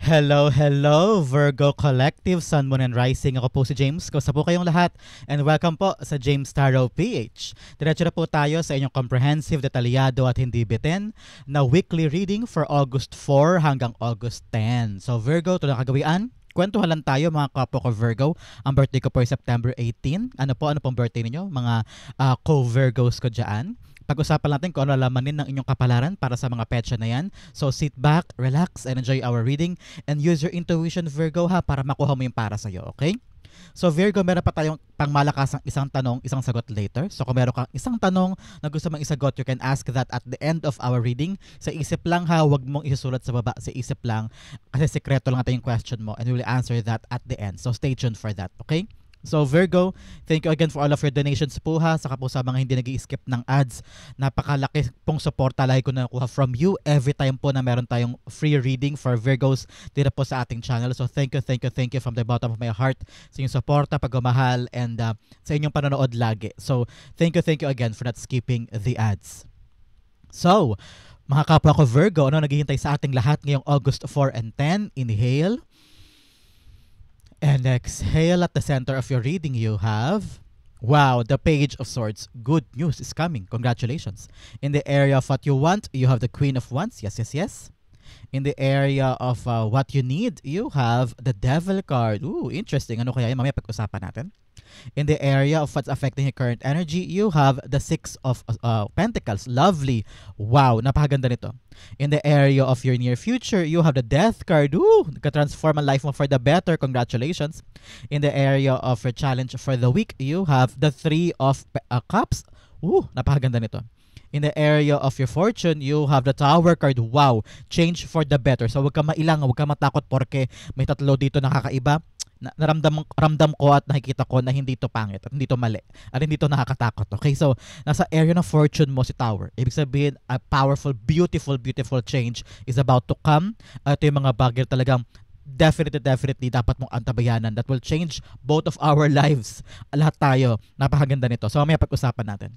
Hello, hello, Virgo Collective, Sun, Moon, and Rising. Ako po si James. Kamusta po kayong lahat? And welcome po sa James Tarot PH. Diretso na po tayo sa inyong comprehensive, detalyado at hindi bitin na weekly reading for August 4 hanggang August 10. So Virgo, ito na kagawian. Kwentuhan lang tayo mga kapwa ko Virgo. Ang birthday ko po ay September 18. Ano pong birthday ninyo? Mga co-Virgos ko dyan. Pag-usapan natin kung ano lalamanin ng inyong kapalaran para sa mga petsa na yan. So sit back, relax, and enjoy our reading. And use your intuition, Virgo, ha, para makuha mo yung para sa'yo, okay? So Virgo, meron pa tayong pangmalakasang isang tanong, isang sagot later. So kung meron kang isang tanong na gusto mong isagot, you can ask that at the end of our reading. Sa isip lang ha, huwag mong isusulat sa baba, sa isip lang. Kasi sekreto lang natin yung question mo and we will answer that at the end. So stay tuned for that, okay? So Virgo, thank you again for all of your donations po ha. Saka po sa mga hindi nag-i-skip ng ads. Napakalaki pong suporta lagi ko nakuha from you every time po na meron tayong free reading for Virgos dito po sa ating channel. So thank you from the bottom of my heart sa inyong suporta, pagmamahal, and sa inyong panonood lagi. So thank you again for not skipping the ads. So, mga kapwa ko Virgo, ano naghihintay sa ating lahat ngayong August 4 and 10? Inhale. And exhale. At the center of your reading you have, wow, the Page of Swords. Good news is coming. Congratulations. In the area of what you want, you have the Queen of Wands. Yes. In the area of what you need, you have the Devil card. Ooh, interesting. Ano kaya yun? Mamaya pag-usapan natin. In the area of what's affecting your current energy, you have the Six of Pentacles. Lovely. Wow, napakaganda nito. In the area of your near future, you have the Death card. Ooh, nagka-transform ang life mo for the better. Congratulations. In the area of your challenge for the week, you have the Three of Cups. Ooh, napakaganda nito. In the area of your fortune, you have the Tower card. Wow, change for the better. So huwag ka mailang, huwag ka matakot porque may tatlo dito na kakaiba. Ramdam ko at nakikita ko na hindi ito pangit at hindi ito mali at hindi ito nakakatakot. Okay, so nasa area ng fortune mo si Tower. Ibig sabihin, a powerful, beautiful change is about to come. Ito yung mga bagay talagang definitely dapat mong antabayanan that will change both of our lives. Lahat tayo. Napakaganda nito. So may pag-usapan natin.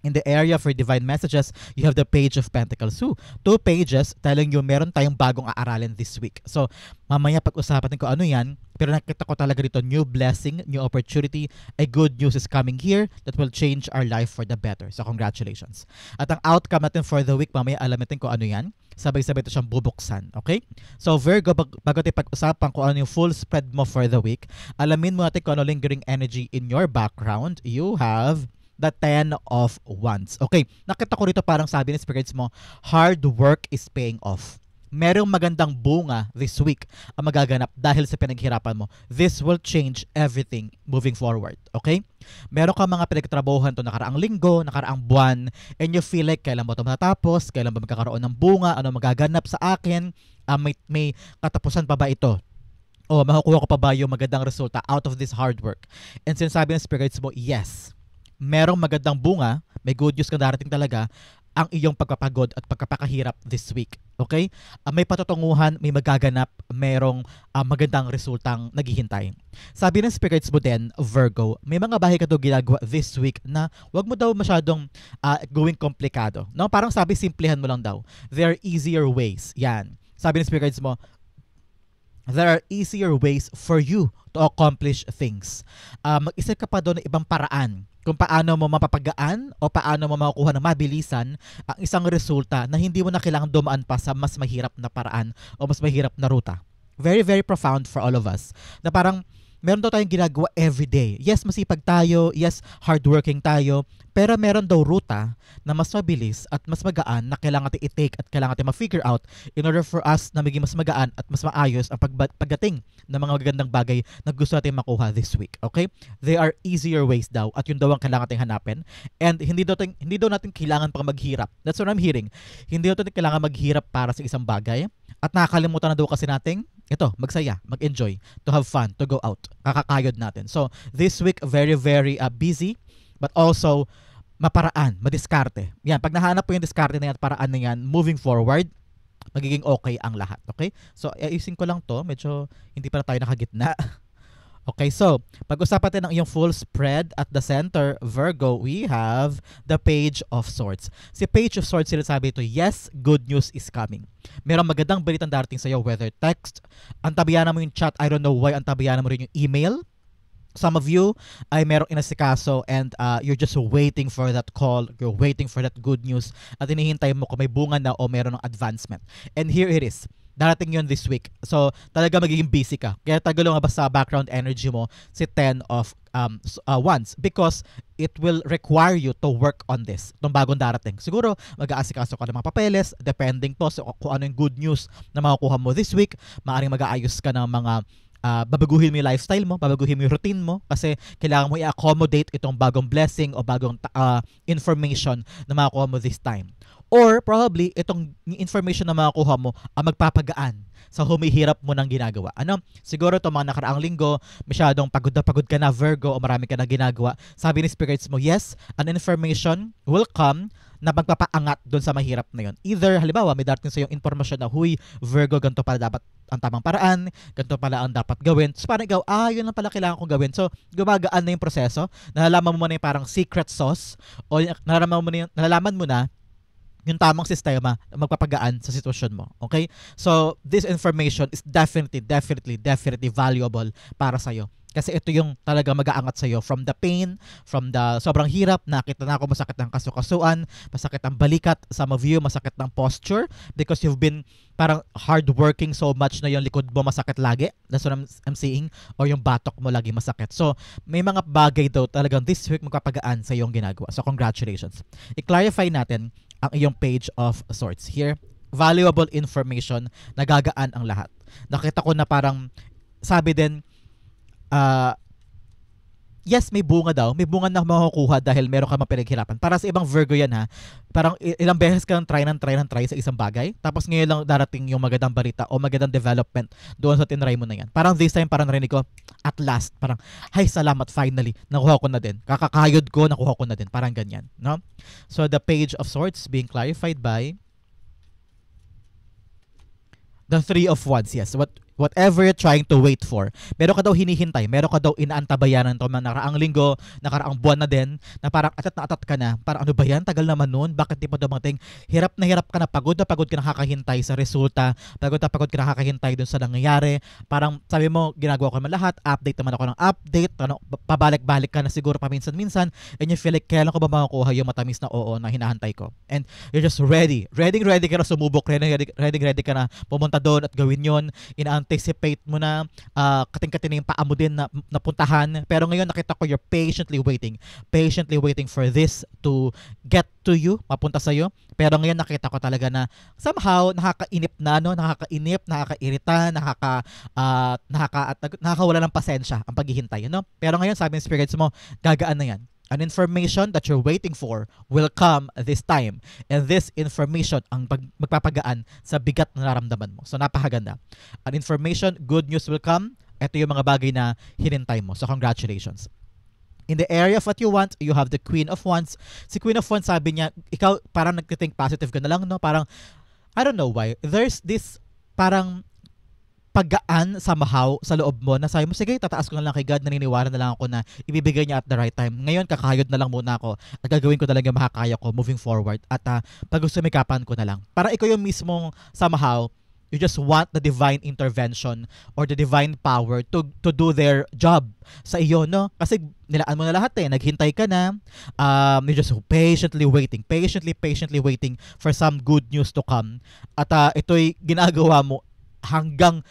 In the area for divine messages, you have the Page of Pentacles. So, 2 pages telling you meron tayong bagong aaralin this week. So, mamaya pag-usapan natin kung ano yan. Pero nakita ko talaga dito, new blessing, new opportunity, a good news is coming here that will change our life for the better. So, congratulations. At ang outcome natin for the week, mamaya alam natin kung ano yan. Sabay-sabay ito siyang bubuksan. Okay? So, Virgo, bago tayo pag-usapan kung ano yung full spread mo for the week, alamin mo natin kung ano lingering energy in your background. You have the Ten of Wands. Okay, nakita ko rito parang sabi ni spirits mo, hard work is paying off. Merong magandang bunga this week ang magaganap dahil sa pinaghirapan mo. This will change everything moving forward. Okay? Meron ka mga pinagtrabahuhan to nakaraang linggo, nakaraang buwan, and you feel like kailan mo ito matatapos, kailan ba magkakaroon ng bunga, ano magaganap sa akin, may katapusan pa ba ito? O makukuha ko pa ba yung magandang resulta out of this hard work? And sinasabi ng spirits mo, yes, merong magandang bunga, may good news ka darating talaga, ang iyong pagpapagod at pagkapakahirap this week. Okay? May patutunguhan, may magaganap, merong magandang resultang naghihintay. Sabi ng spirits mo din, Virgo, may mga bahay ka daw ginagawa this week na wag mo daw masyadong going komplikado. No? Parang sabi, simplihan mo lang daw. There are easier ways. Yan. Sabi ng spirits mo, there are easier ways for you to accomplish things. Mag-isip ka pa doon ng ibang paraan kung paano mo mapapagaan o paano mo makukuha ng mabilisan ang isang resulta na hindi mo na kailangan dumaan pa sa mas mahirap na paraan o mas mahirap na ruta. Very profound for all of us. Na parang meron daw tayong ginagawa everyday. Yes, masipag tayo. Yes, hardworking tayo. Pero meron daw ruta na mas mabilis at mas magaan na kailangan natin i-take at kailangan natin ma-figure out in order for us na maging mas magaan at mas maayos ang pagdating ng mga magagandang bagay na gusto natin makuha this week. Okay? There are easier ways daw at yun daw ang kailangan natin hanapin. And hindi daw natin kailangan pang maghirap. That's what I'm hearing. Hindi daw natin kailangan maghirap para sa isang bagay at nakakalimutan na daw kasi nating magsaya, mag-enjoy, to have fun, to go out. Kakakayod natin. So, this week, very busy, but also, maparaan, madiskarte. Yan, pag nahanap po yung diskarte na yan at paraan na yan, moving forward, magiging okay ang lahat. Okay? So, ayusin ko lang to. Medyo, hindi pa na tayo nakagitna. Okay, so pag-usapan natin ang iyong full spread at the center, Virgo, we have the Page of Swords. Si Page of Swords, sinasabi ito, yes, good news is coming. Merong magandang balitang darating sa iyo, whether text, antabayanan mo yung chat, I don't know why, antabayanan mo rin yung email. Some of you ay merong inasikaso and you're just waiting for that call, you're waiting for that good news at hinihintay mo kung may bunga na o meron ng advancement. And here it is. Darating yun this week. So, talaga magiging busy ka. Kaya tagal nga ba sa background energy mo si 10 of Wands because it will require you to work on this. Itong bagong darating. Siguro, mag-aasikaso ka ng mga papeles depending po sa kung ano yung good news na makukuha mo this week. Maaring mag-aayos ka ng mga babaguhin mo yung lifestyle mo, babaguhin mo yung routine mo kasi kailangan mo i-accommodate itong bagong blessing o bagong information na makukuha mo this time. Or probably itong information na makukuha mo ang magpapagaan sa humihirap mo ng ginagawa. Ano? Siguro itong mga nakaraang linggo, masyadong pagod na pagod ka na, Virgo, o marami ka na ginagawa. Sabi ni spirits mo, yes, an information will come na magpapaangat doon sa mahirap na yun. Either, halimbawa, may darating sa yung informasyon na, huy, Virgo, ganito pala dapat ang tamang paraan, ganito pala ang dapat gawin. So parang ikaw, yun lang pala kailangan kong gawin. So, gumagaan na yung proseso. Nalalaman mo na yung parang secret sauce o nalalaman mo na yung tamang sistema na magpapagaan sa sitwasyon mo. Okay? So, this information is definitely valuable para sa'yo. Kasi ito yung talaga mag-aangat sa'yo from the pain, from the sobrang hirap, nakita na ako masakit ng kasukasuan, masakit ang balikat, some of you, masakit ng posture because you've been parang hardworking so much na yung likod mo masakit lagi. That's what I'm seeing. Or yung batok mo lagi masakit. So, may mga bagay daw talagang this week magpapagaan sa iyong ginagawa. So, congratulations. I-clarify natin ang iyong Page of Swords. Here, valuable information, nagagaan ang lahat. Nakita ko na parang, sabi din, yes, may bunga daw. May bunga na makukuha dahil meron ka mapinaghirapan. Para sa ibang Virgo yan ha. Parang ilang beses ka try sa isang bagay. Tapos ngayon lang darating yung magandang balita o magandang development doon sa tinry mo na yan. Parang this time, parang narinig ko, at last, parang, hay, salamat, finally, nakuha ko na din. Kakakayod ko, nakuha ko na din. Parang ganyan. No? So, the Page of Swords being clarified by the Three of Wands. Yes, whatever you're trying to wait for. Meron ka daw hinihintay, meron ka daw inaantabayanan to mga nakaraang linggo, nakaraang buwan na din, na parang atat ka na. Parang ano ba yan? Tagal naman nun. Bakit di pa dumating? Hirap ka na pagod ka nakakahintay sa resulta, pagod ka nakakahintay dun sa nangyayari. Parang sabi mo, ginagawa ko naman lahat, update naman ako ng update, pabalik-balik ka na siguro paminsan-minsan, and you feel like, kailan ko ba makukuha yung matamis na oo na hinahantay ko? And you're just ready ka na sumubok, ready ka na pumunta doon at gawin yon. Anticipate mo na kating-kating yung paa mo din na napuntahan. Pero ngayon nakita ko you're patiently waiting for this to get to you, mapunta sa'yo. Pero ngayon nakita ko talaga na somehow nakakainip na, no? Nakakairita, nakakawala ng pasensya ang paghihintay, no? Pero ngayon sabi ng spirits mo, gagaan na yan. An information that you're waiting for will come this time. And this information ang magpapagaan sa bigat na nararamdaman mo. So, napakaganda. An information, good news will come. Ito yung mga bagay na hinintay mo. So, congratulations. In the area of what you want, you have the Queen of Wands. Si Queen of Wands, sabi niya, ikaw parang nag-think positive ka na lang, no? Parang, I don't know why. There's this parang paggaan somehow sa loob mo na sabi mo, sige, tataas ko na lang kay God, naniniwala na lang ako na ibibigay niya at the right time. Ngayon, kakayod na lang muna ako at gagawin ko talaga makakaya ko moving forward at pag-sumikapan ko na lang. Para ikaw yung mismong somehow, you just want the divine intervention or the divine power to do their job sa iyo, no? Kasi nilaan mo na lahat naghintay ka na, you're just patiently waiting for some good news to come. At ito'y ginagawa mo hanggang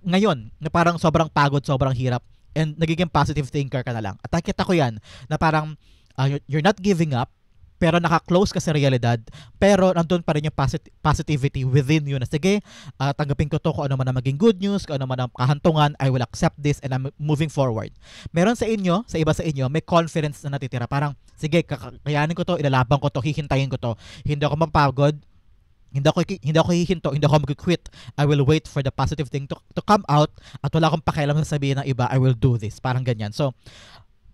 ngayon na parang sobrang pagod, sobrang hirap and nagiging positive thinker ka na lang. At nakita ko yan na parang you're not giving up pero naka-close ka sa realidad pero nandun pa rin yung positivity within you na sige, tanggapin ko to kung ano man ang maging good news, kung ano man ang kahantungan, I will accept this and I'm moving forward. Meron sa inyo, sa iba sa inyo, may confidence na natitira. Parang sige, kakayanin ko to, ilalaban ko to, hihintayin ko to. Hindi ako mapagod. Hindi ako hihinto, hindi ako mag-quit. I will wait for the positive thing to come out at wala akong pakialam na sabihin ng iba, I will do this. Parang ganyan. So,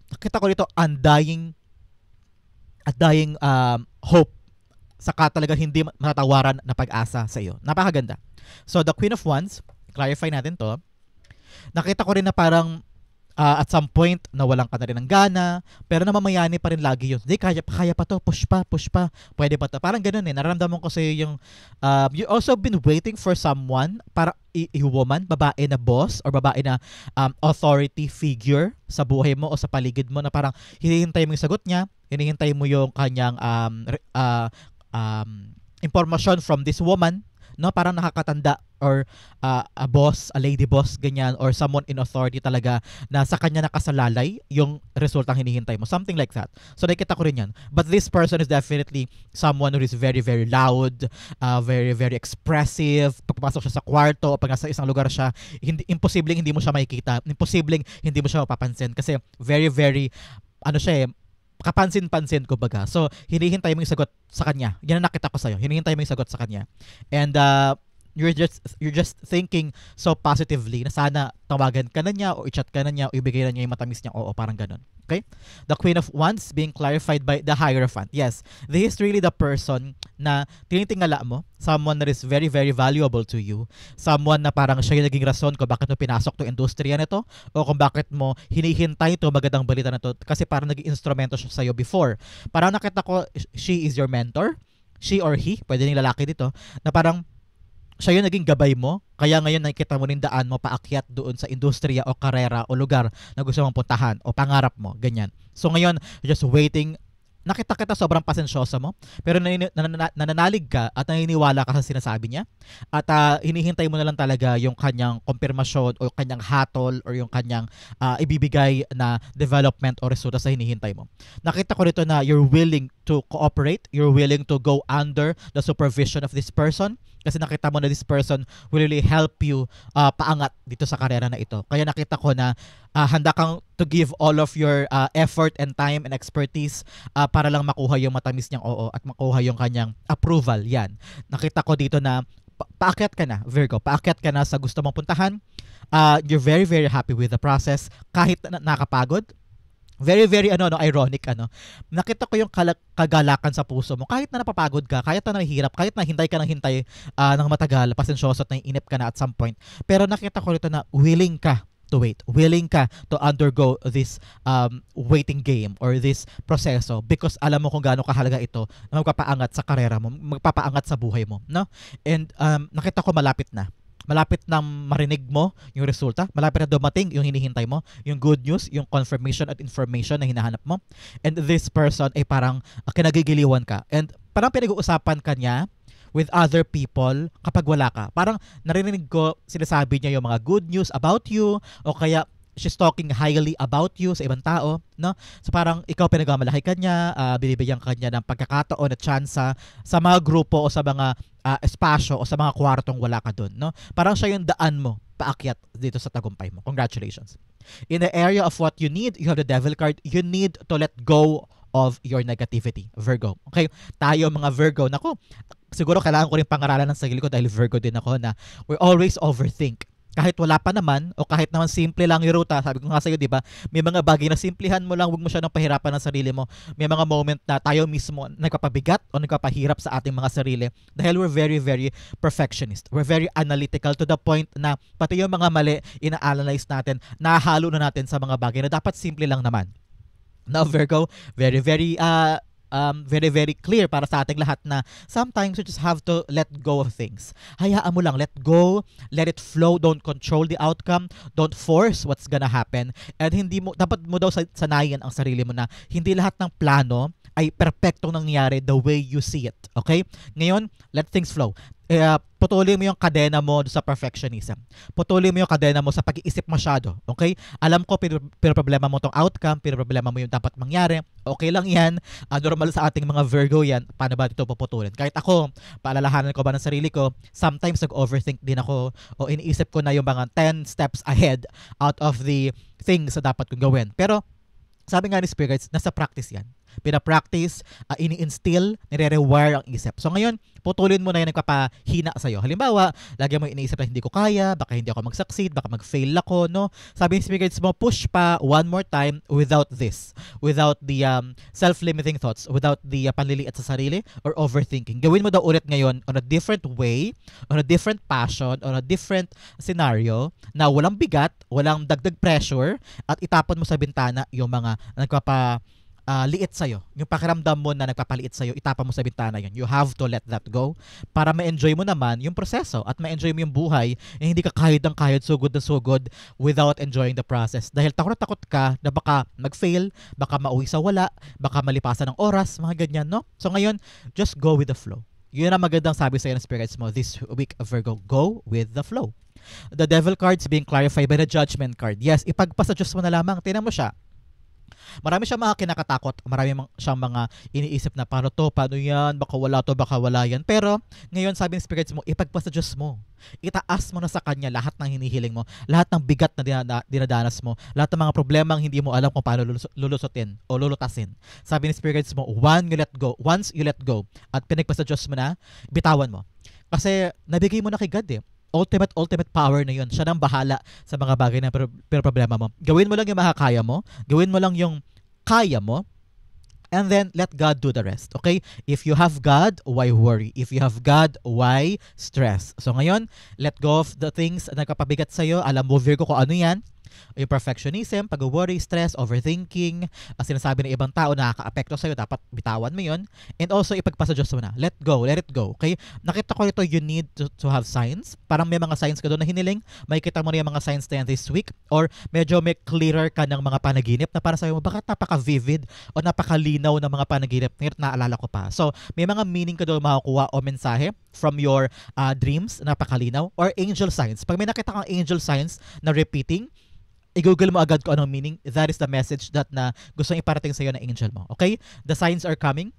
nakita ko dito, undying hope saka talaga hindi matatawaran na pag-asa sa iyo. Napakaganda. So, the Queen of Wands, clarify natin to. Nakita ko rin na parang at some point, nawalan ka na rin ng gana, pero namamayani pa rin lagi yun. Hindi, kaya pa to, push pa, pwede pa to. Parang ganun nararamdaman ko sa'yo yung, you also been waiting for someone, para a woman, babae na boss, or babae na authority figure sa buhay mo o sa paligid mo, na parang hinihintay mo yung sagot niya, hinihintay mo yung kanyang information from this woman, no? Parang nakakatanda, or a boss, a lady boss, ganyan, or someone in authority talaga na sa kanya nakasalalay yung resultang hinihintay mo. Something like that. So nakita ko rin yan. But this person is definitely someone who is very, very loud, very, very expressive. Pagpapasok siya sa kwarto o pag nasa isang lugar siya, imposibleng hindi mo siya makikita. Imposibleng hindi mo siya mapapansin. Kasi very, very, kapansin-pansin ko baga. So, hinihintay mo yung sagot sa kanya. Yan ang nakita ko sa'yo. Hinihintay mo yung sagot sa kanya. And, you're just thinking so positively na sana tawagan ka na niya o i-chat ka na niya o ibigay na niya yung matamis niya. Oo, parang ganun. Okay? The Queen of Wands being clarified by the Hierophant. Yes, this is really the person na tinitingala mo. Someone that is very, very valuable to you. Someone na parang siya yung naging rason kung bakit mo pinasok to industriya na to o kung bakit mo hinihintay to magandang balita na to kasi parang naging instrumento siya sa'yo before. Parang nakita ko, she is your mentor. She or he, pwede ning lalaki dito, na parang siya yung naging gabay mo, kaya ngayon nakikita mo rin daan mo paakyat doon sa industriya o karera o lugar na gusto mong puntahan o pangarap mo, ganyan. So ngayon, just waiting. Nakita kita sobrang pasensyosa mo, pero nananalig ka at naniniwala ka sa sinasabi niya at hinihintay mo na lang talaga yung kanyang konfirmasyon o kanyang hatol or yung kanyang ibibigay na development o resulta sa hinihintay mo. Nakita ko rito na you're willing to cooperate, you're willing to go under the supervision of this person kasi nakita mo na this person will really help you paangat dito sa karera na ito. Kaya nakita ko na handa kang to give all of your effort and time and expertise para lang makuha yung matamis niyang oo at makuha yung kanyang approval. Yan. Nakita ko dito na paakyat ka na, Virgo. Paakyat ka na sa gusto mong puntahan. You're very, very happy with the process kahit nakapagod. Very, very ironic. Nakita ko yung kagalakan sa puso mo. Kahit na napapagod ka, kahit na nahihirap, kahit na hintay ka ng hintay ng matagal, pasensyoso at naiinip ka na at some point. Pero nakita ko rito na willing ka to wait. Willing ka to undergo this waiting game or this proseso because alam mo kung gaano kahalaga ito na magpapaangat sa karera mo, magpapaangat sa buhay mo. No? And nakita ko malapit na marinig mo yung resulta, malapit na dumating yung hinihintay mo, yung good news, yung confirmation at information na hinahanap mo. And this person ay parang kinagigiliwan ka. And parang pinag-uusapan ka niya with other people kapag wala ka. Parang narinig ko sinasabi niya yung mga good news about you o kaya she's talking highly about you sa ibang tao, no? So parang ikaw pinagmamalaki ka niya, binibigyan ka niya ng pagkakataon at tsansa sa mga grupo o sa mga espasyo o sa mga kwartong wala ka doon, no? Parang siya yung daan mo paakyat dito sa tagumpay mo. Congratulations. In the area of what you need, you have the Devil card. You need to let go of your negativity, Virgo. Okay? Tayo mga Virgo, nako, siguro kailangan ko rin pangaralan ng sarili ko dahil Virgo din ako na we always overthink. Kahit wala pa naman o kahit naman simple lang yung ruta, sabi ko nga sa'yo, di ba? May mga bagay na simplihan mo lang, huwag mo siya nang pahirapan ng sarili mo. May mga moment na tayo mismo nagpapabigat o nagpapahirap sa ating mga sarili dahil we're very, very perfectionist. We're very analytical to the point na pati yung mga mali, ina-analyze natin, nahalo na natin sa mga bagay na dapat simple lang naman. Now, Virgo, very, very very clear para sa ating lahat na sometimes you just have to let go of things. Hayaan mo lang, let go, let it flow, don't control the outcome, don't force what's gonna happen, and dapat mo daw sanayin ang sarili mo na hindi lahat ng plano ay perpektong nangyayari the way you see it. Okay? Ngayon, let things flow. Putulin mo yung kadena mo sa perfectionism. Putulin mo yung kadena mo sa pag-iisip masyado. Okay? Alam ko, pinoproblema mo tong outcome, pinoproblema mo yung dapat mangyari. Okay lang yan. Normal sa ating mga Virgo yan. Paano ba ito puputulin? Kahit ako, paalalahanan ko ba ng sarili ko, sometimes nag-overthink din ako o iniisip ko na yung mga 10 steps ahead out of the things na dapat kong gawin. Pero, sabi nga ni Spirits, nasa practice yan. pinapractice, ini-instill, nire-rewire ang isip. So ngayon, putulin mo na yung nagpapahina sa'yo. Halimbawa, lagi mo iniisip na hindi ko kaya, baka hindi ako mag-succeed, baka mag-fail ako, no? Sabi ng speakers mo, push pa one more time without this, without the self-limiting thoughts, without the panliliit sa sarili or overthinking. Gawin mo daw ulit ngayon on a different way, on a different passion, on a different scenario na walang bigat, walang dagdag pressure, at itapon mo sa bintana yung mga liit sa'yo. Yung pakiramdam mo na nagpapaliit sa'yo, itapa mo sa bintana yun. You have to let that go para ma-enjoy mo naman yung proseso at ma-enjoy mo yung buhay na hindi ka kahit ng kahit, sugod na sugod without enjoying the process. Dahil takot na takot ka na baka mag-fail, baka mauwi sa wala, baka malipasan ng oras, mga ganyan, no? So ngayon, just go with the flow. Yun ang magandang sabi sa'yo ng spirits mo this week, Virgo. Go with the flow. The devil cards being clarified by the judgment card. Yes, ipagpasa Diyos mo na lamang. Tingnan mo siya. Marami siyang mga kinakatakot, marami siyang mga iniisip na paano yan, baka wala yan. Pero ngayon sabi ng spirits mo, ipagpasa Diyos mo. Itaas mo na sa Kanya lahat ng hinihiling mo, lahat ng bigat na dinadanas mo, lahat ng mga problemang hindi mo alam kung paano lulusutin o lulutasin. Sabi ng spirits mo, once you let go at pinagpasa Diyos mo na, bitawan mo. Kasi nabigay mo na kay God ultimate power na yun. Siya nang bahala sa mga bagay na problema mo. Gawin mo lang yung makakaya mo. Gawin mo lang yung kaya mo. And then, let God do the rest. Okay? If you have God, why worry? If you have God, why stress? So ngayon, let go of the things na nagpapabigat sa'yo. Alam mo, Virgo, kung ano yan. Yung perfectionism, pag-worry, stress, overthinking, sinasabi ng ibang tao na nakaka-apekto sa'yo, dapat bitawan mo yun. And also, ipagpasa Diyos mo na. Let it go. Okay? Nakita ko ito, you need to have signs. Parang may mga signs ka doon na hiniling. May kita mo na yung mga signs na yan this week. Or medyo may clearer ka ng mga panaginip na para sa'yo mo, bakit napaka-vivid o napakalinaw ng mga panaginip? Ngayon, naalala ko pa. So, may mga meaning ka doon makakuha o mensahe from your dreams, napakalinaw. Or angel signs. Pag may nakita kang angel signs na repeating, i-google mo agad kung anong meaning. That is the message that na gusto iparating sa iyo ng angel mo. Okay? The signs are coming.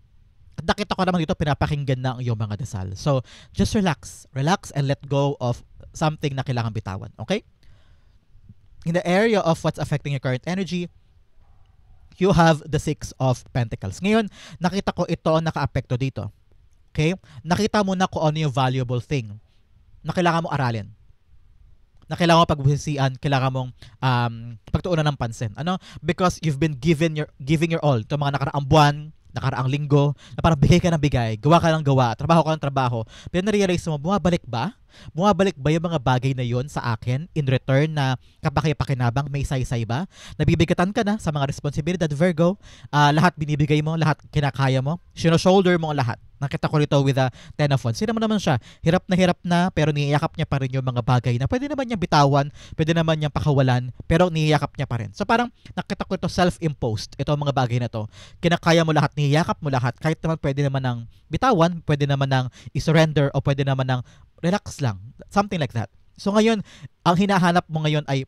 At nakita ko naman dito, pinapakinggan na ang iyong mga dasal. So, just relax. Relax and let go of something na kailangan bitawan. Okay? In the area of what's affecting your current energy, you have the Six of Pentacles. Ngayon, nakita ko ito naka-apekto dito. Okay? Nakita mo na kung ano yung valuable thing na kailangan mo aralin, na kailangan mo pagbusisian, kailangan mong pagtuunan ng pansin. Ano? Because you've been giving your all. Ito mga nakaraang buwan, nakaraang linggo, na parang bigay ka ng bigay, gawa ka ng gawa, trabaho ka ng trabaho. Pero na-realize mo, bumabalik ba? Bumabalik ba yung mga bagay na yon sa akin in return na kapakipakinabang, may saysay ba? Nabibigatan ka na sa mga responsibilidad, Virgo. Lahat binibigay mo, lahat kinakaya mo. Shoulder mo ang lahat. Nakita ko rito with a 10 of Wands. Sino naman siya? Hirap na pero niyayakap niya pa rin yung mga bagay na pwede naman niyang bitawan, pwede naman niyang pakawalan, pero niyayakap niya pa rin. So parang nakita ko ito self-imposed, ito mga bagay na to. Kinakaya mo lahat, niyayakap mo lahat, kahit naman pwede naman ng bitawan, pwede naman ng isurrender, o pwede naman ng relax lang. Something like that. So ngayon, ang hinahanap mo ngayon ay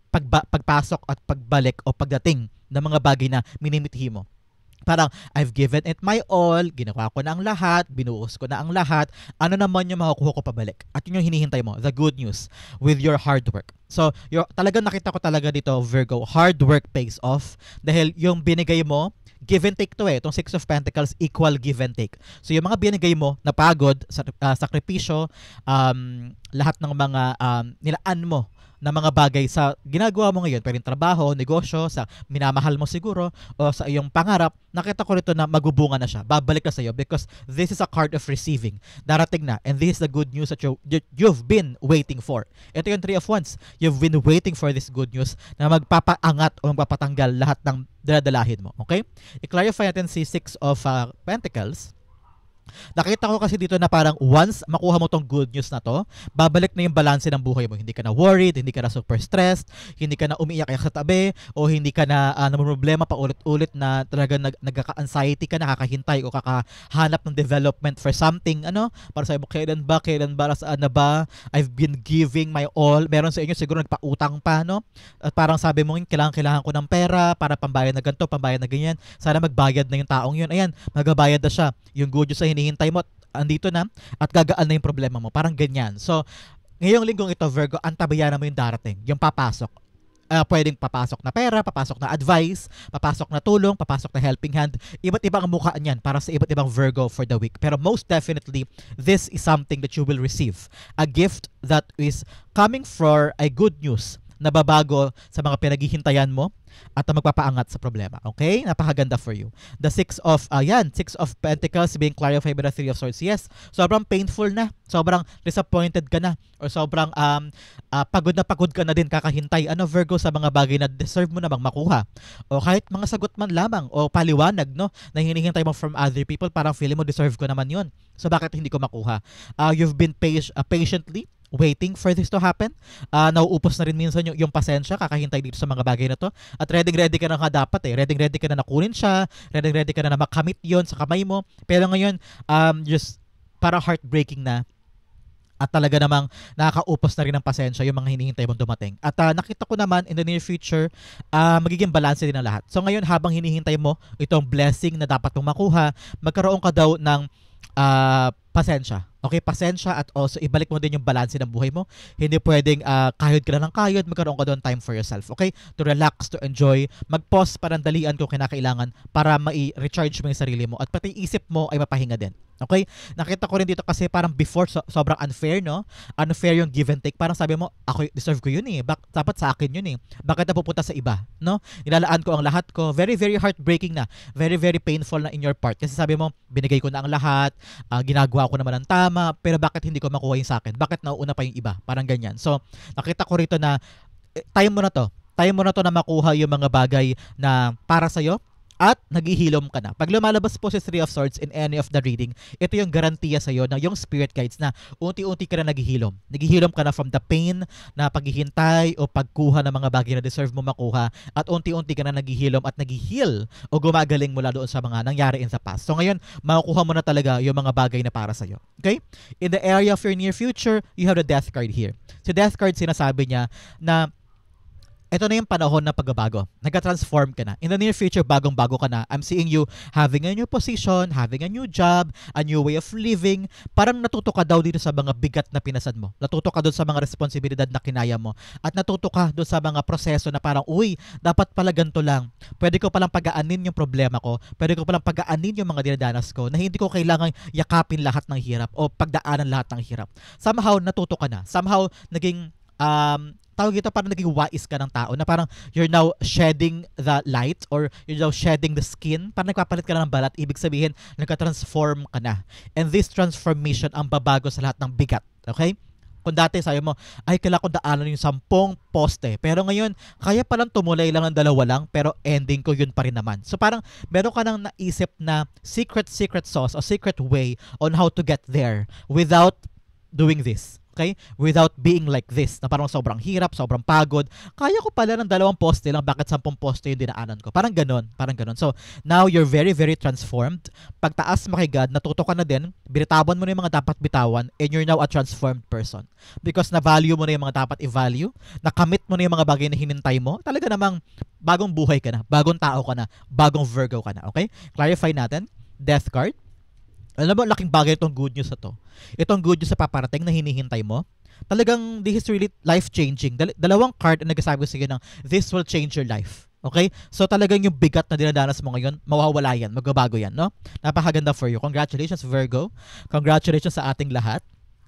pagpasok at pagbalik o pagdating ng mga bagay na minimithi mo. Parang, I've given it my all, ginawa ko na ang lahat, binuos ko na ang lahat, ano naman yung makukuha ko pabalik? At yun yung hinihintay mo, the good news, with your hard work. So, talagang nakita ko talaga dito, Virgo, hard work pays off. Dahil yung binigay mo, give and take to itong Six of Pentacles, equal give and take. So, yung mga binigay mo, napagod, sakripisyo, lahat ng mga nilaan mo na mga bagay sa ginagawa mo ngayon, pwedeng trabaho, negosyo, sa minamahal mo siguro, o sa iyong pangarap, nakita ko rito na magbubunga na siya. Babalik na sa iyo because this is a card of receiving. Darating na. And this is the good news that you've been waiting for. Ito yung Three of Wands. You've been waiting for this good news na magpapaangat o magpapatanggal lahat ng daladalahin mo. Okay? I-clarify natin si Six of Pentacles. Nakita ko kasi dito na parang once makuha mo tong good news na to, babalik na yung balance ng buhay mo. Hindi ka na worried, hindi ka na super stressed, hindi ka na umiiyak sa tabi, o hindi ka na namumroblema pa ulit-ulit na talaga nagkaka-anxiety ka, nakakahintay o kakahanap ng development for something. Para sabi mo, kailan ba, saan na ba? I've been giving my all. Meron sa inyo siguro nagpautang pa, no? At parang sabi mo, kailangan ko ng pera para pambayad na ganito, pambayad na ganyan. Sana magbayad na yung taong yun. Ayan, magbabayad na siya. Yung good news sa hinihintay mo, andito na, at gagaan na yung problema mo. Parang ganyan. So, ngayong linggong ito, Virgo, antabayanan mo yung darating, yung papasok. Pwedeng papasok na pera, papasok na advice, papasok na tulong, papasok na helping hand. Iba't ibang mukha niyan para sa iba't ibang Virgo for the week. Pero most definitely, this is something that you will receive. A gift that is coming for a good news na babago sa mga pinaghihintayan mo at magpapaangat sa problema. Okay? Napakaganda for you. The Six of Pentacles being clarified by the Three of Swords. Yes, sobrang painful na. Sobrang disappointed ka na. Or sobrang pagod ka na din kakahintay. Virgo, sa mga bagay na deserve mo namang makuha. O kahit mga sagot man lamang o paliwanag, no, na hinihintay mo from other people, parang feeling mo deserve ko naman yun. So bakit hindi ko makuha? You've been patiently waiting for this to happen. Nauupos na rin minsan yung pasensya, kakahintay dito sa mga bagay na to. At ready ka na nga dapat ready ka na nakunin siya, ready ka na makamit yon sa kamay mo. Pero ngayon, just parang heartbreaking na. At talaga namang nakakaupos na rin ng pasensya yung mga hinihintay mong dumating. At nakita ko naman in the near future, magiging balance din ang lahat. So ngayon, habang hinihintay mo itong blessing na dapat mong makuha, magkaroon ka daw ng pasensya. Okay, pasensya at also ibalik mo din yung balance ng buhay mo. Hindi pwedeng kayod ka lang ng kayod, magkaroon ka doon time for yourself. Okay? To relax, to enjoy, mag-pause, parandalian kung kinakailangan para ma-recharge mo yung sarili mo at pati isip mo ay mapahinga din. Okay? Nakita ko rin dito kasi parang before sobrang unfair, no? Unfair yung give and take. Parang sabi mo, ako deserve ko yun dapat sa akin yun Bakit napupunta sa iba, no? Nilalaan ko ang lahat ko. Very, very heartbreaking na. Very, very painful na in your part. Kasi sabi mo, binigay ko na ang lahat, ginagawa ko naman ang tama, pero bakit hindi ko makuha yung sa akin? Bakit nauuna pa yung iba? Parang ganyan. So, nakita ko rito na time mo na to. Time mo na to na makuha yung mga bagay na para sa'yo at naghihilom ka na. Pag lumalabas po si Three of Swords in any of the reading, ito yung garantiya sa'yo na yung spirit guides na unti-unti ka na naghihilom. Naghihilom ka na from the pain na paghihintay o pagkuha ng mga bagay na deserve mo makuha at unti-unti ka na naghihilom at naghihil o gumagaling mula doon sa mga nangyari in the past. So ngayon, makukuha mo na talaga yung mga bagay na para sa'yo. Okay? In the area of your near future, you have the Death card here. Si Death card, sinasabi niya na ito na yung panahon na pagbabago. Nag-transform ka na. In the near future, bagong-bago ka na. I'm seeing you having a new position, having a new job, a new way of living. Parang natuto ka daw dito sa mga bigat na pinasad mo. Natuto ka doon sa mga responsibilidad na kinaya mo. At natuto ka doon sa mga proseso na parang, uy, dapat pala ganito lang. Pwede ko palang pagaanin yung problema ko. Pwede ko palang pagaanin yung mga dinadanas ko na hindi ko kailangang yakapin lahat ng hirap o pagdaanan lahat ng hirap. Somehow, natuto ka na. Somehow, naging tawag ito, parang naging wais ka ng tao na parang you're now shedding the light or you're now shedding the skin. Parang nagpapalit ka na ng balat. Ibig sabihin, nagka-transform ka na. And this transformation ang babago sa lahat ng bigat. Okay? Kung dati sabi mo, ay kailangan ko daanan yung 10 poste. Pero ngayon, kaya palang tumulay lang ng 2 lang, pero ending ko yun pa rin naman. So parang meron ka nang naisip na secret sauce or secret way on how to get there without doing this. Okay? Without being like this, na parang sobrang hirap, sobrang pagod. Kaya ko pala ng 2 poste lang, bakit 10 poste yung dinaanan ko? Parang ganon. So, now you're very, very transformed. Pagtaas mo kay God, natuto ka na din, binitawan mo na yung mga dapat bitawan, and you're now a transformed person. Because na-value mo na yung mga dapat i-value, nakamit mo na yung mga bagay na hinintay mo, talaga namang bagong buhay ka na, bagong tao ka na, bagong Virgo ka na. Okay? Clarify natin. Death card. Alam mo, laking bagay itong good news na to. Itong good news sa paparating na hinihintay mo, talagang this is really life-changing. Dalawang card ang nagsasabi sa iyo ng this will change your life. Okay? So talagang yung bigat na dinadanas mo ngayon, mawawala yan, magbabago yan, no? Napakaganda for you. Congratulations, Virgo. Congratulations sa ating lahat.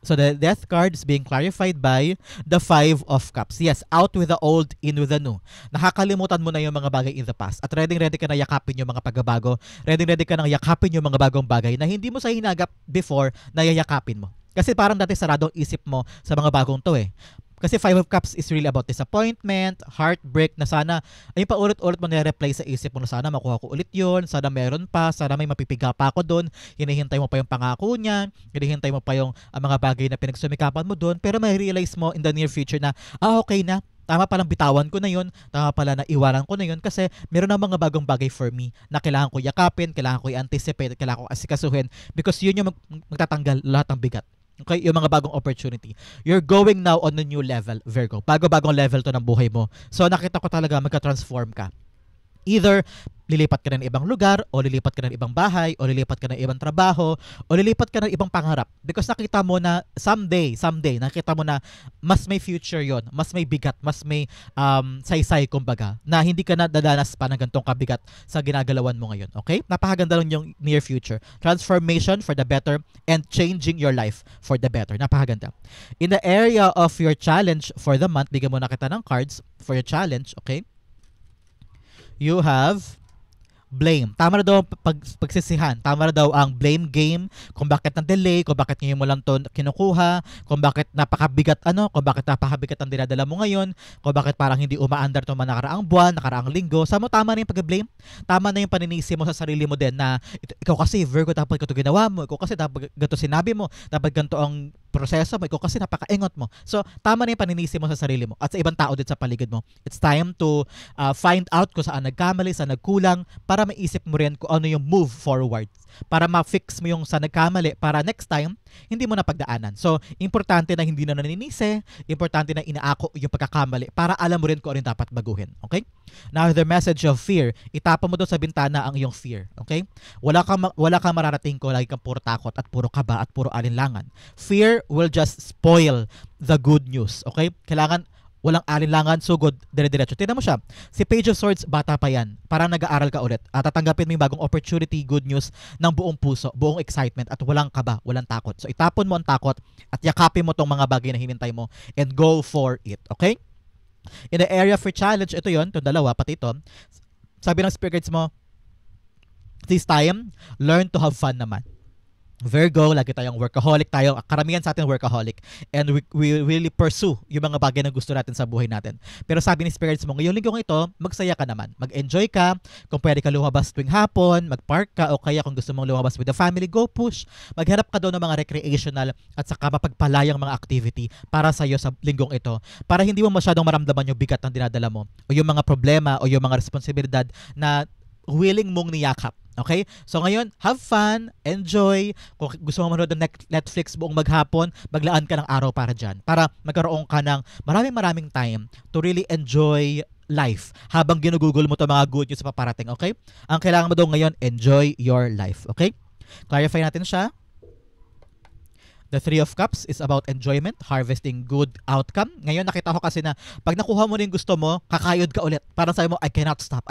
So the death card is being clarified by the 5 of Cups. Yes, out with the old, in with the new. Nakakalimutan mo na yung mga bagay in the past. At ready ka na yakapin yung mga pagbabago. Ready ka na yakapin yung mga bagong bagay na hindi mo sa hinagap before na yayakapin mo. Kasi parang dati saradong isip mo sa mga bagong to Kasi 5 of Cups is really about disappointment, heartbreak na sana, ay pa ulit-ulit mo nire-replay sa isip mo na sana makuha ko ulit yun, sana meron pa, sana may mapipiga pa ako doon, hinihintay mo pa yung pangako niya, hinihintay mo pa yung mga bagay na pinagsumikapan mo doon, pero may realize mo in the near future na, okay na, tama palang bitawan ko na yun, tama pala na iwanan ko na yun kasi meron na mga bagong bagay for me na kailangan ko yakapin, kailangan ko i-anticipate, kailangan ko asikasuhin because yun yung magtatanggal lahat ng bigat. Okay, yung mga bagong opportunity. You're going now on a new level, Virgo. Bago-bagong level to ng buhay mo. So nakita ko talaga magka-transform ka. Either lilipat ka na ng ibang lugar, o lilipat ka na ng ibang bahay, o lilipat ka na ng ibang trabaho, o lilipat ka na ng ibang pangarap. Because nakita mo na someday, nakita mo na mas may future yon, mas may bigat, mas may saysay kumbaga, na hindi ka na dadanas pa ng gantong kabigat sa ginagalawan mo ngayon. Okay? Napakaganda rin yung near future. Transformation for the better and changing your life for the better. Napakaganda. In the area of your challenge for the month, bigyan mo na kita ng cards for your challenge. Okay? You have blame. Tama na daw pagsisihan. Tama na daw ang blame game, kung bakit ng delay, kung bakit ngayon mo lang to kinukuha, kung bakit napakabigat ang dinadala mo ngayon, kung bakit parang hindi umaandar to nakaraang buwan, nakaraang linggo. Tama na yung pag-blame. Tama na yung paninisi mo sa sarili mo din na ikaw kasi Virgo, dapat ganito ginawa mo, ikaw kasi dapat ganito sinabi mo, dapat ganito ang proseso mo, ikaw kasi napakaingot mo. So, tama na yung paninisi mo sa sarili mo at sa ibang tao din sa paligid mo. It's time to find out kung saan nagkamali, saan nagkulang, para maisip mo rin kung ano yung move forward. Para ma-fix mo yung sa nagkamali, para next time, hindi mo na pagdaanan. So, importante na hindi na naninisi, importante na inaako yung pagkakamali para alam mo rin kung ano yung dapat baguhin. Okay? Now, the message of fear, itapa mo doon sa bintana ang iyong fear. Okay? Wala kang mararating ko, lagi kang puro takot at puro kaba at puro alinlangan. Fear will just spoil the good news. Okay? Kailangan walang alinlangan, sugod, dire-diretso. Tignan mo siya. Si Page of Swords, bata pa yan. Parang nag-aaral ka ulit. At tatanggapin mo yung bagong opportunity, good news, ng buong puso, buong excitement, at walang kaba, walang takot. So, itapon mo ang takot at yakapin mo tong mga bagay na hinintay mo and go for it. Okay? In the area for challenge, ito yon, itong dalawa, pati ito, sabi ng spirits mo, this time, learn to have fun naman. Virgo, lagi tayong workaholic tayo. Karamihan sa atin workaholic. And we really pursue yung mga bagay na gusto natin sa buhay natin. Pero sabi ni spirits mo, ngayong linggo ito, magsaya ka naman. Mag-enjoy ka. Kung pwede ka lumabas tuwing hapon, mag-park ka, o kaya kung gusto mong lumabas with the family, go push. Maghanap ka daw ng mga recreational at saka mapagpalayang mga activity para sa iyo sa linggong ito. Para hindi mo masyadong maramdaman yung bigat ng dinadala mo o yung mga problema o yung mga responsibilidad na willing mong niyakap. Okay? So ngayon, have fun, enjoy. Kung gusto mo manood ng Netflix buong maghapon, maglaan ka ng araw para dyan. Para magkaroon ka ng maraming time to really enjoy life habang ginugugol mo to mga good news sa paparating. Okay? Ang kailangan mo daw ngayon, enjoy your life. Okay? Clarify natin siya. The Three of Cups is about enjoyment, harvesting good outcome. Ngayon nakita ko kasi na pag nakuha mo rin gusto mo, kakayod ka ulit. Parang sabi mo, I cannot stop.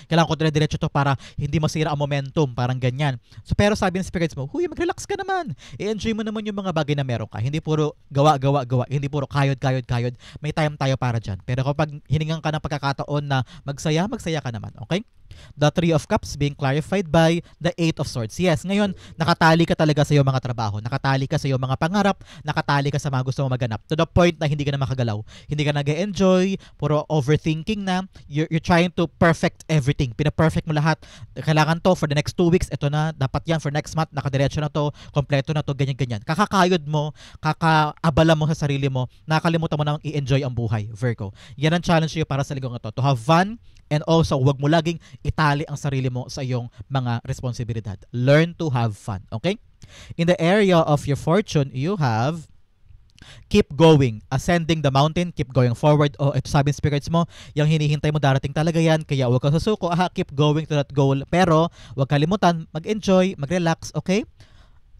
Kailangan ko dire-diretso to para hindi masira ang momentum. Parang ganyan. So, pero sabi ng spirits mo, huy, mag-relax ka naman. I-enjoy mo naman yung mga bagay na meron ka. Hindi puro gawa. Hindi puro kayod. May time tayo para dyan. Pero kapag hiningan ka ng pagkakataon na magsaya ka naman. Okay? The Three of Cups being clarified by the Eight of Swords. Yes, ngayon, nakatali ka talaga sa iyong mga trabaho. Nakatali ka sa iyong mga pangarap. Nakatali ka sa mga gusto mo maganap. To the point na hindi ka na makagalaw. Hindi ka nag-enjoy. Puro overthinking na. You're trying to perfect everything. Pina-perfect mo lahat. Kailangan to for the next 2 weeks. Ito na. Dapat yan for next month. Nakadiretso na to. Kompleto na to. Ganyan. Kakakayod mo. Kakaabala mo sa sarili mo. Nakakalimutan mo na i-enjoy ang buhay. Virgo. Yan ang challenge sa'yo para sa linggong ito. To have fun. And also, huwag mo laging itali ang sarili mo sa iyong mga responsibilidad. Learn to have fun. Okay? In the area of your fortune, you have keep going. Ascending the mountain, keep going forward. O ito sabi ng spirits mo, yung hinihintay mo darating talaga yan. Kaya huwag kang susuko. Keep going to that goal. Pero, huwag kalimutan, mag-enjoy, mag-relax. Okay?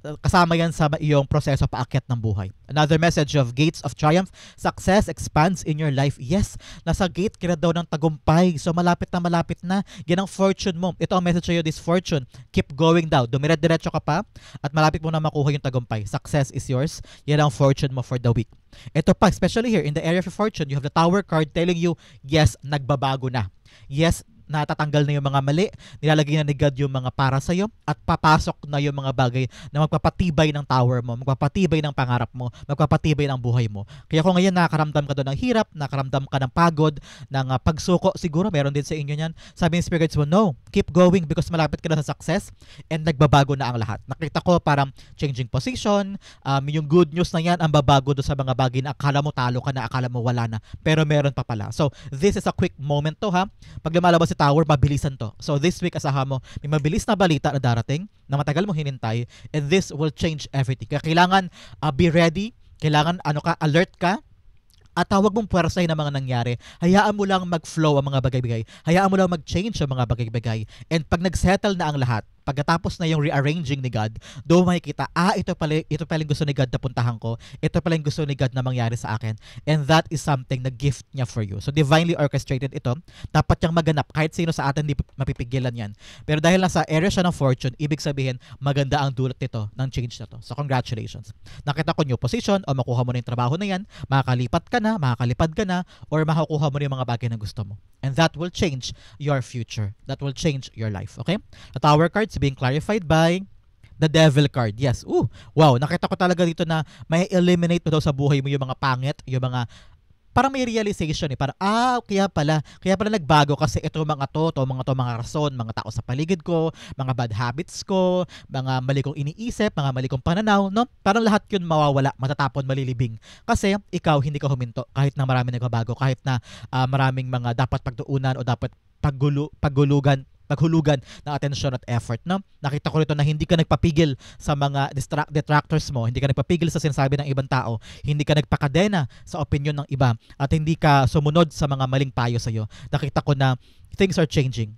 Kasama yan sa iyong proseso paakyat ng buhay. Another message of Gates of Triumph. Success expands in your life. Yes, nasa gate ka na daw ng tagumpay. So malapit na. Yan ang fortune mo. Ito ang message sa'yo, this fortune. Keep going daw. Dumire-diretso ka pa at malapit mo na makuha yung tagumpay. Success is yours. Yan ang fortune mo for the week. Ito pa, especially here in the area of fortune, you have the Tower card telling you, yes, nagbabago na. Yes, natatanggal na yung mga mali, nilalagay na ni God yung mga para sa'yo, at papasok na yung mga bagay na magpapatibay ng tower mo, magpapatibay ng pangarap mo, magpapatibay ng buhay mo. Kaya kung ngayon nakakaramdam ka doon ng hirap, nakakaramdam ka ng pagod, ng pagsuko, siguro meron din sa inyo yan. Sabi ng spirits mo, no, keep going because malapit ka na sa success and nagbabago na ang lahat. Nakita ko parang changing position, yung good news na yan ang babago doon sa mga bagay na akala mo talo ka na, akala mo wala na, pero meron pa pala. So, this is a quick moment to ha. Pag lumalabas si Tower, mabilisan to. So this week asahan mo, may mabilis na balita na darating na matagal mo hinintay, and this will change everything. Kaya kailangan be ready, kailangan alert ka, At huwag mong puwersahin ang mga nangyari. Hayaan mo lang mag-flow ang mga bagay-bagay. Hayaan mo lang mag-change ang mga bagay-bagay. And pag nag-settle na ang lahat, pagkatapos na yung rearranging ni God, doon makikita, ito pala yung gusto ni God na puntahan ko. Ito pala yung gusto ni God na mangyari sa akin. And that is something na gift niya for you. So divinely orchestrated ito. Dapat niyang maganap. Kahit sino sa atin, hindi mapipigilan yan. Pero dahil nasa area siya ng fortune, ibig sabihin, maganda ang dulot nito ng change na to. So congratulations. Nakita ko new position o makuha mo na yung trabaho na yan, makakalipat ka na, makakalipad ka na, or makukuha mo na yung mga bagay na gusto mo. And that will change your future. That will change your life. Okay? The Tower cards being clarified by the Devil card. Yes. Wow. Nakita ko talaga dito na may eliminate mo daw sa buhay mo yung mga pangit, yung mga parang may realization parang kaya pala nagbago kasi ito mga rason, mga tao sa paligid ko, mga bad habits ko, mga mali kong iniisip, mga mali kong pananaw, no? Parang lahat yun mawawala, matatapon, malilibing. Kasi ikaw hindi ka huminto kahit na marami nagbabago, kahit na maraming mga dapat pagtuunan o dapat paghulugan ng atensyon at effort, no? Nakita ko rito na hindi ka nagpapigil sa mga detractors mo, hindi ka nagpapigil sa sinasabi ng ibang tao, hindi ka nagpakadena sa opinion ng iba, at hindi ka sumunod sa mga maling payo sa iyo. Nakita ko na things are changing.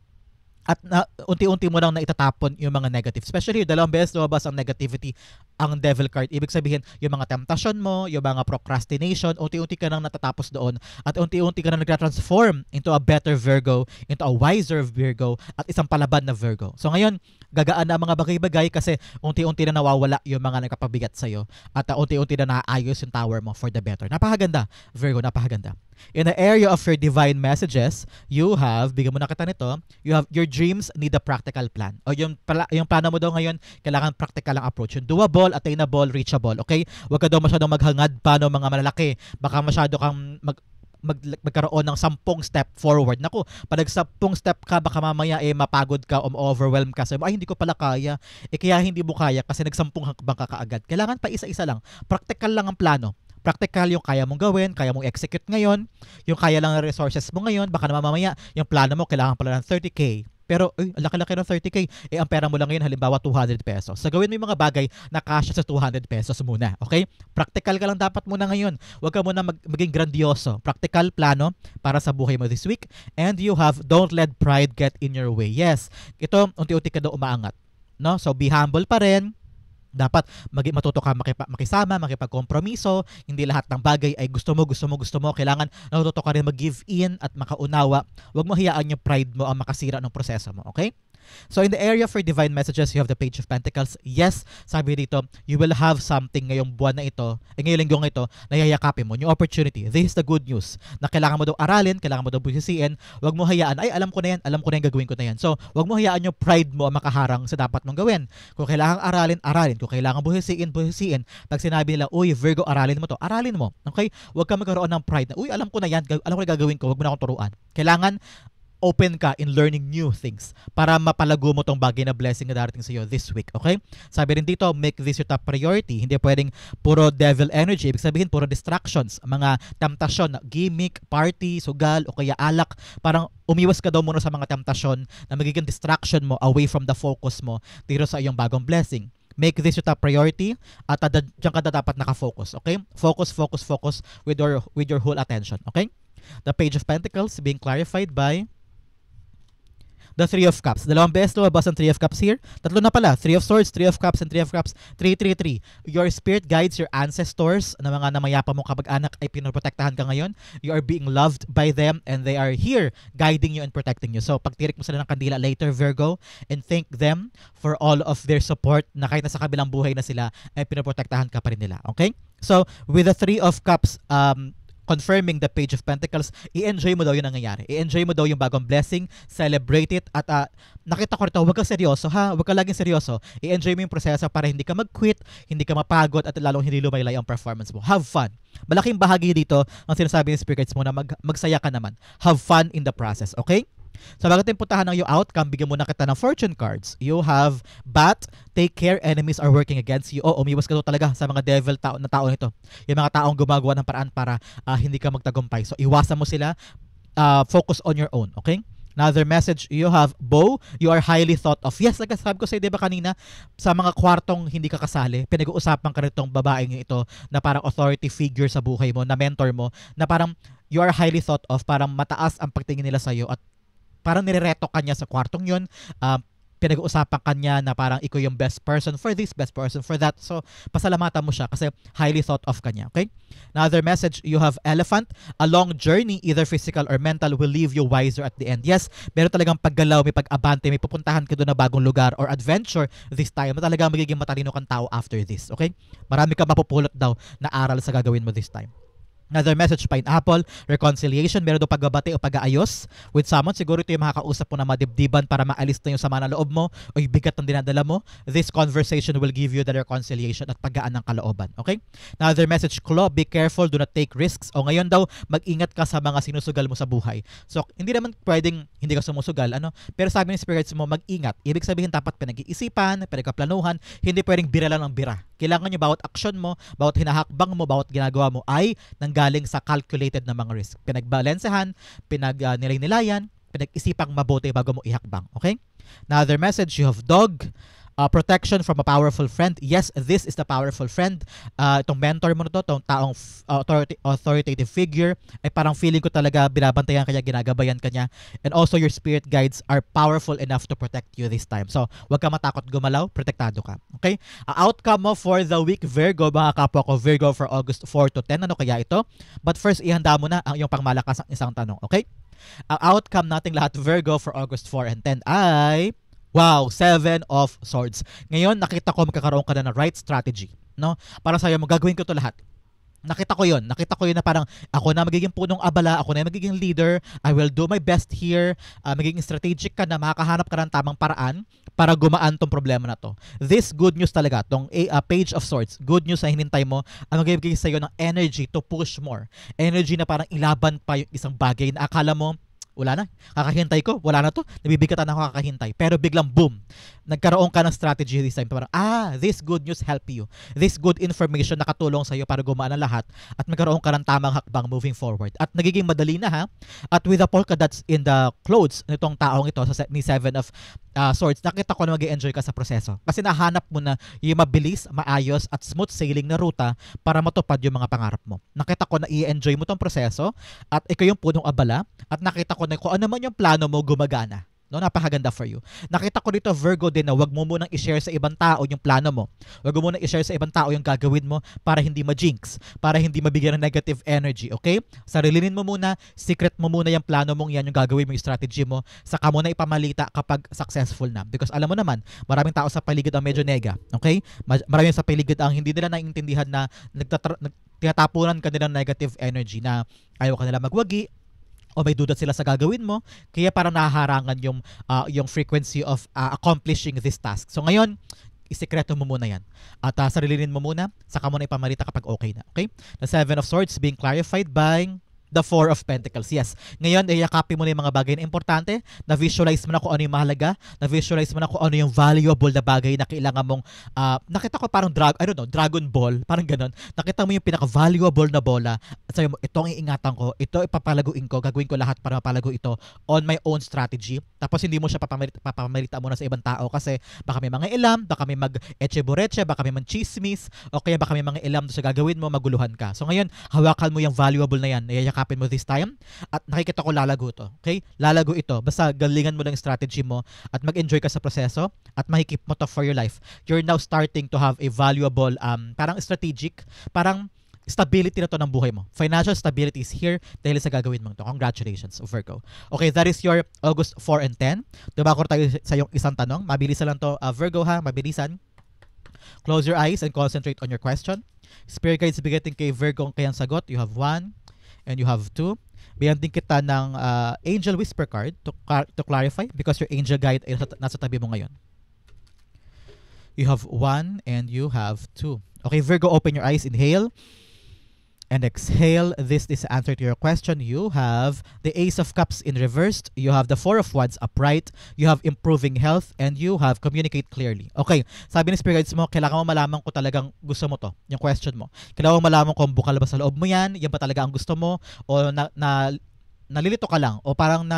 At unti-unti mo lang na itatapon yung mga negative. Especially, dalawang beses lumabas ang negativity, ang Devil card. Ibig sabihin, yung mga temptation mo, yung mga procrastination, unti-unti ka nang natatapos doon. At unti-unti ka nang nagtra-transform into a better Virgo, into a wiser Virgo, at isang palaban na Virgo. So ngayon, gagaan na ang mga bagay-bagay kasi unti-unti na nawawala yung mga nagpapabigat sa'yo. At unti-unti na naayos yung tower mo for the better. Napakaganda, Virgo, napakaganda. In the area of your divine messages, you have, bigyan mo na kita nito, you have your dreams need a practical plan. O yung plano mo daw ngayon, kailangan practical ang approach. Yung doable, attainable, reachable. Okay? Huwag ka daw masyadong maghangad pa ng mga malalaki. Baka masyado kang magkaroon ng 10 step forward. Naku, pag 10 step ka, baka mamaya mapagod ka o overwhelm ka. Sabi mo, hindi ko pala kaya. Kaya hindi mo kaya kasi 10 hakbang ka kaagad. Kailangan pa isa-isa lang. Practical lang ang plano. Practical yung kaya mong gawin, kaya mong execute ngayon, yung kaya lang ng resources mo ngayon, baka naman mamaya, yung plano mo, kailangan pala ng 30K. Pero, laki-laki ng 30K. Ang pera mo lang ngayon, halimbawa 200 pesos. So, gawin mo yung mga bagay na kasya sa 200 pesos muna. Okay? Practical ka lang dapat muna ngayon. Huwag ka muna maging grandioso. Practical plano para sa buhay mo this week. And you have, don't let pride get in your way. Yes, ito, unti-unti ka daw umaangat. No? So, be humble pa rin. Dapat matuto ka makisama, makipagkompromiso. Hindi lahat ng bagay ay gusto mo. Kailangan natuto ka rin mag-give in at makaunawa. Huwag mo hayaan yung pride mo ang makasira ng proseso mo. Okay? So in the area for divine messages, you have the Page of Pentacles. Yes, sabi dito, you will have something ngayong buwan na ito, ngayong linggong ito, na yayakapin mo, new opportunity. This is the good news. Na kailangan mo daw aralin, kailangan mo daw busisiin. Huwag mo hayaan, alam ko na yan, gagawin ko na yan. So, huwag mo hayaan yung pride mo ang makaharang sa dapat mong gawin. Kung kailangan aralin. Kung kailangan busisiin. Pag sinabi nila, Virgo, aralin mo to, aralin mo. Okay? Huwag ka magkaroon ng pride na, alam ko na yan, alam ko na gagawin ko, huwag mo na akong turuan. Kailangan open ka in learning new things para mapalago mo tong bagay na blessing na darating sa iyo this week, okay? Sabi rin dito, make this your top priority. Hindi pwedeng puro devil energy. Ibig sabihin, puro distractions, mga temptasyon, gimmick, party, sugal, o kaya alak. Parang umiwas ka daw muna sa mga temptasyon na magiging distraction mo away from the focus mo dito sa iyong bagong blessing. Make this your top priority at diyan ka dapat nakafocus, okay? Focus with your whole attention, okay? The Page of Pentacles being clarified by the Three of Cups. Dalawang beses lumabas ang Three of Cups here. Tatlo na pala. Three of Swords, Three of Cups, and Three of Cups. 333. Your spirit guides, your ancestors, na mga namayapa mong kabag-anak ay pinoprotektahan ka ngayon. You are being loved by them and they are here guiding you and protecting you. So, pagtirik mo sila ng kandila later, Virgo, and thank them for all of their support na kahit nasa kabilang buhay na sila ay pinoprotektahan ka pa rin nila. Okay? So, with the Three of Cups, confirming the Page of Pentacles, i-enjoy mo daw yung nangyayari. I-enjoy mo daw yung bagong blessing, celebrate it, at nakita ko rito, huwag kang seryoso ha, huwag kang laging seryoso. I-enjoy mo yung proseso para hindi ka mag-quit, hindi ka mapagod, at lalong hindi lumaylay ang performance mo. Have fun. Malaking bahagi dito ang sinasabi ng spirits mo na magsaya ka naman. Have fun in the process, okay? So bago tayong puntahan ng yung outcome, bigyan muna kita ng fortune cards. You have Bat, take care, enemies are working against you. Umiwas ka to talaga sa mga devil na tao nito. Yung mga taong gumagawa ng paraan para hindi ka magtagumpay. So iwasan mo sila, focus on your own, okay? Another message, you have Bo, you are highly thought of. Yes, nagkasabi ko sa'yo, di ba kanina, sa mga kwartong hindi ka kasali, pinag-uusapan ka nitong babaeng ito na parang authority figure sa buhay mo, na mentor mo, na parang you are highly thought of, parang mataas ang pagtingin nila sa'yo at parang nirereto ka niya sa kwartong yun. Pinag-uusapan ka niya na parang ikaw yung best person for this, best person for that. So, pasalamatan mo siya kasi highly thought of ka niya. Okay? Another message, you have elephant. A long journey, either physical or mental, will leave you wiser at the end. Yes, meron talagang paggalaw, may pag-abante, may pupuntahan ka doon na bagong lugar or adventure this time. Talagang magiging matalino kang tao after this. Okay? Marami ka mapupulot daw na aral sa gagawin mo this time. Another message, pineapple, reconciliation, meron daw pagbabati o pag-aayos with someone. Siguro ito yung makakausap mo na madibdiban para maalis na yung sama na loob mo o yung bigat ng dinadala mo. This conversation will give you the reconciliation at paggaan ng kalooban. Okay? Another message, claw, be careful, do not take risks. O ngayon daw, mag-ingat ka sa mga sinusugal mo sa buhay. So, hindi naman pwedeng hindi ka sumusugal, pero sabi ng spirits mo, mag-ingat. Ibig sabihin, dapat pinag-iisipan, pinagkaplanuhan, hindi pwedeng bira lang ng bira. Kailangan nyo bawat action mo, bawat hinahakbang mo, bawat ginagawa mo ay nanggaling sa calculated na mga risk. Pinagbalansehan, pinag-nilay-nilayan, pinag-isipang mabuti bago mo ihakbang. Okay? Another message, you have dog. Protection from a powerful friend. Yes, this is the powerful friend. Itong mentor mo na to, itong taong authoritative figure, ay parang feeling ko talaga binabantayan kanya, ginagabayan kanya. And also your spirit guides are powerful enough to protect you this time. So, huwag ka matakot gumalaw, protektado ka. Okay? Outcome mo for the week, Virgo, mga kapwa ko, Virgo for August 4 to 10. Ano kaya ito? But first, ihanda mo na ang iyong pangmalakas ang isang tanong. Okay? Ang outcome nating lahat, Virgo, for August 4 and 10 ay... Wow, 7 of Swords. Ngayon, nakita ko magkakaroon ka na ng right strategy. No? Para sa'yo, magagawin ko to lahat. Nakita ko yun na parang ako na magiging punong abala, ako na magiging leader, I will do my best here, magiging strategic ka na, makakahanap ka ng tamang paraan para gumaan tong problema na to. This good news talaga, tong Page of Swords, good news na hinintay mo, ang magbibigay sa'yo ng energy to push more. Energy na parang ilaban pa yung isang bagay na akala mo, wala na, kakahintay ko, wala na to, nabibigatan ako kakahintay. Pero biglang boom, nagkaroon ka ng strategy this time. Parang, this good news help you. This good information nakatulong sa'yo para gumaan ang lahat at magkaroon ka ng tamang hakbang moving forward. At nagiging madali na ha. At with the polka dots in the clothes nitong taong ito ni 7 of Swords, nakita ko na mag-enjoy ka sa proseso. Kasi nahanap mo na yung mabilis, maayos at smooth sailing na ruta para matupad yung mga pangarap mo. Nakita ko na i-enjoy mo tong proseso at ikaw yung punong abala at nakita ko na kung ano man yung plano mo gumagana. No, napakaganda for you. Nakita ko dito, Virgo, din na wag mo munang i-share sa ibang tao yung plano mo. Wag mo munang i-share sa ibang tao yung gagawin mo para hindi ma-jinx, para hindi mabigyan ng negative energy, okay? Sarilinin mo muna, secret mo muna yung plano mong yan, yung gagawin mo, yung strategy mo, saka mo na ipamalita kapag successful na. Because alam mo naman, maraming tao sa paligid ang medyo nega, okay? Maraming sa paligid ang hindi nila naiintindihan na tinatapunan ka nila ng negative energy na ayaw ka nila magwagi, o may duda sila sa gagawin mo, kaya parang nahaharangan yung frequency of accomplishing this task. So ngayon, isikreto mo muna yan. At sarilinin mo muna, saka mo na ipamalita kapag okay na. Okay? The 7 of Swords being clarified by the 4 of Pentacles. Yes. Ngayon, iyakapin mo na yung mga bagay na importante, na-visualize mo na kung ano yung mahalaga, na-visualize mo na kung ano yung valuable na bagay na kailangan mong, nakita ko parang Dragon Ball, parang ganun. Nakita mo yung pinaka-valuable na bola, at sabi mo, ito ang iingatan ko, ito ipapalaguin ko, gagawin ko lahat para mapalago ito on my own strategy. Tapos hindi mo siya papamalita muna sa ibang tao kasi baka may mga ilam, baka may mag-eche-boreche, baka may man-chismis, o kaya baka may mga ilam sa gagawin mo, maguluhan ka. So ngayon, hawakan mo yung valuable na yan, iyakapin mo this time at nakikita ko lalago to. Okay? Lalago ito. Basta galingan mo lang strategy mo at mag-enjoy ka sa proseso at mahikip mo to for your life. You're now starting to have a valuable, parang strategic, parang stability na to ng buhay mo. Financial stability is here dahil sa gagawin mo to. Congratulations, Virgo. Okay, that is your August 4 and 10. Dumako tayo sa yung isang tanong. Mabilisan lang to, Virgo ha, mabilisan. Close your eyes and concentrate on your question. Spirit guides bigating kay Virgo ang kayang sagot. You have 1 and you have 2. Bigyan din kita ng Angel Whisper card to clarify because your angel guide ay nasa tabi mo ngayon. You have 1 and you have 2. Okay, Virgo, open your eyes. Inhale and exhale. This is the answer to your question. You have the Ace of Cups in reversed. You have the 4 of Wands upright. You have improving health. And you have communicate clearly. Okay, sabi ni Spirit Guides mo, kailangan mo malaman kung talagang gusto mo to. Yung question mo. Kailangan mo malaman kung bukal ba sa loob mo yan. Yan ba talaga ang gusto mo? O nalilito ka lang? O parang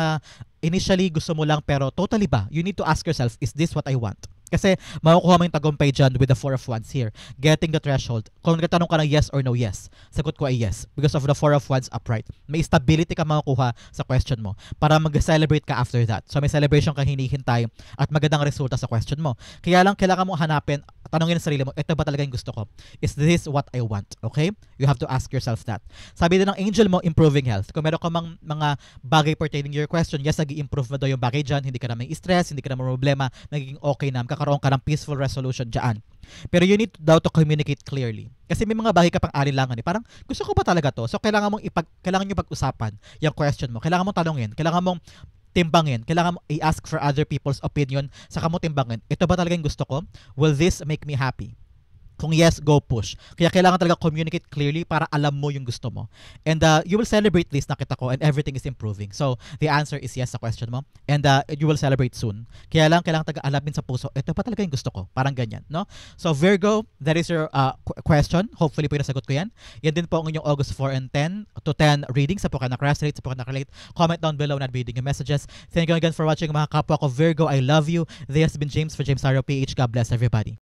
initially gusto mo lang pero totally ba? You need to ask yourself, is this what I want? Kasi makukuha mo yung tagumpay dyan with the 4 of Wands here. Getting the threshold. Kung nagtanong ka ng yes or no, yes. Sagot ko ay yes. Because of the 4 of Wands upright. May stability ka makukuha sa question mo para mag-celebrate ka after that. So may celebration kang hinihintay at magandang resulta sa question mo. Kaya lang kailangan mo hanapin, tanongin sa sarili mo, ito ba talaga yung gusto ko? Is this what I want? Okay? You have to ask yourself that. Sabi din ng angel mo, improving health. Kung meron ka mga bagay pertaining your question, yes, nag-i-improve na daw yung bagay dyan. Hindi ka na may stress, hindi ka na may problema, nagiging okay na, kakaroon ka ng peaceful resolution dyan. Pero you need daw to communicate clearly. Kasi may mga bagay ka pang alinlangan eh. Parang gusto ko ba talaga to? So kailangan nyo pag-usapan yung question mo. Kailangan mong tanongin. Kailangan mong timbangin. Kailangan mo i-ask for other people's opinion. Saka mo timbangin. Ito ba talaga yung gusto ko? Will this make me happy? Kung yes, go push. Kaya kailangan talaga communicate clearly para alam mo yung gusto mo. And you will celebrate this, nakita ko, and everything is improving. So, the answer is yes sa question mo. And you will celebrate soon. Kaya lang, kailangan taga alapin sa puso, ito pa talaga yung gusto ko. Parang ganyan, no? So, Virgo, that is your question. Hopefully po yung nasagot ko yan. Yan din po ang inyong August 4 and 10 to 10 reading. Sa po ka nakarelate, sa po ka nakarelate. Comment down below na reading yung messages. Thank you again for watching mga kapwa ko. Virgo, I love you. This has been James for James Taro PH. God bless everybody.